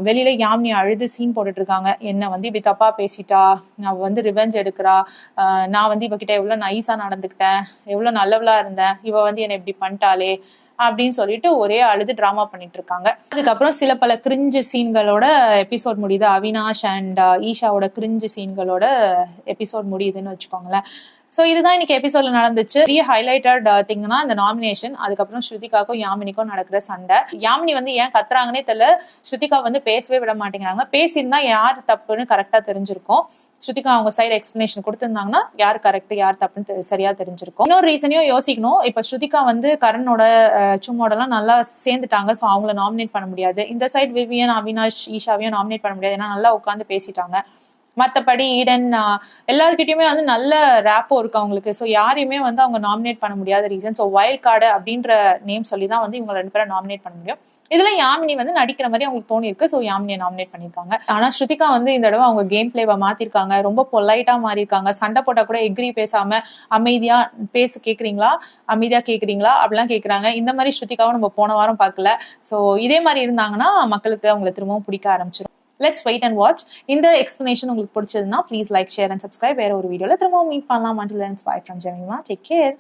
வெளியில யாமினி அழுது சீன் போட்டுட்டு இருக்காங்க, என்ன வந்து இப்படி தப்பா பேசிட்டா, அவ வந்து ரிவெஞ்ச் எடுக்கிறா, நான் வந்து இவகிட்ட எவ்வளவு நைஸா நடந்துக்கிட்டேன், எவ்வளவு நல்லவளா இருந்தேன், இவ வந்து என்ன இப்படி பண்ணிட்டாலே அப்படின்னு சொல்லிட்டு ஒரே அழுது டிராமா பண்ணிட்டு இருக்காங்க. அதுக்கப்புறம் சில பல கிரிஞ்சு சீன்களோட எபிசோட் முடியுது. அவினாஷ் அண்ட் ஈஷாவோட கிரிஞ்சு சீன்களோட எபிசோட் முடியுதுன்னு வச்சுக்கோங்களேன். ஸோ இதுதான் இன்னைக்கு எபிசோட்ல நடந்துச்சு. பெரிய ஹைலைட்டட் திங்னா இந்த நாமினேஷன், அதுக்கப்புறம் ஸ்ருதிகாக்கும் யாமினிக்கும் நடக்கிற சண்டை. யாமினி வந்து ஏன் கத்துறாங்கன்னே தெரியல, ஸ்ருதிகா வந்து பேசவே விட மாட்டேங்கிறாங்க. பேசியிருந்தா யார் தப்புன்னு கரெக்டா தெரிஞ்சிருக்கும். ஸ்ருதிகா அவங்க சைடு எக்ஸ்பிளனேஷன் கொடுத்திருந்தாங்கன்னா யார் கரெக்ட் யார் தப்புன்னு சரியா தெரிஞ்சிருக்கும். இன்னொரு ரீசனையும் யோசிக்கணும், இப்ப ஸ்ருதிகா வந்து கரனோட சும்மோட எல்லாம் நல்லா சேர்ந்துட்டாங்க, ஸோ அவங்கள நாமினேட் பண்ண முடியாது. இந்த சைடு விவியன் அவினாஷ் ஈஷாவையும் நாமினேட் பண்ண முடியாது, ஏன்னா நல்லா உட்காந்து பேசிட்டாங்க. மற்றபடி ஈடன் எல்லாருக்கிட்டையுமே வந்து நல்ல ரேப்போ இருக்கு அவங்களுக்கு, ஸோ யாரையுமே வந்து அவங்க நாமினேட் பண்ண முடியாத ரீசன். ஸோ வைல்ட் கார்டு அப்படின்ற நேம் சொல்லி தான் வந்து இவங்க 2 பேரை நாமினேட் பண்ண முடியும். இதுல யாமினி வந்து நடிக்கிற மாதிரி அவங்களுக்கு தோணி இருக்கு, ஸோ யாமினியை நாமினேட் பண்ணிருக்காங்க. ஆனா ஸ்ருதிகா வந்து இந்த தடவை அவங்க கேம் பிளேவை மாத்திருக்காங்க, ரொம்ப பொலைட்டா மாறி இருக்காங்க. சண்டை போட்டா கூட எக்ரி பேசாம அமைதியா பேச கேக்குறீங்களா, அமைதியா கேக்குறீங்களா அப்படிலாம் கேக்குறாங்க. இந்த மாதிரி ஸ்ருதிகாவும் நம்ம போன வாரம் பார்க்கல. ஸோ இதே மாதிரி இருந்தாங்கன்னா மக்களுக்கு அவங்களை திரும்பவும் பிடிக்க ஆரம்பிச்சிடும். Let's wait and watch. இந்த explanation உங்களுக்கு பிடிச்சதுன்னா please like, share and subscribe. வேற ஒரு வீடியோல திரும்பவும் மீட் பண்ணலாம். Until then, bye from Jemima. Take care.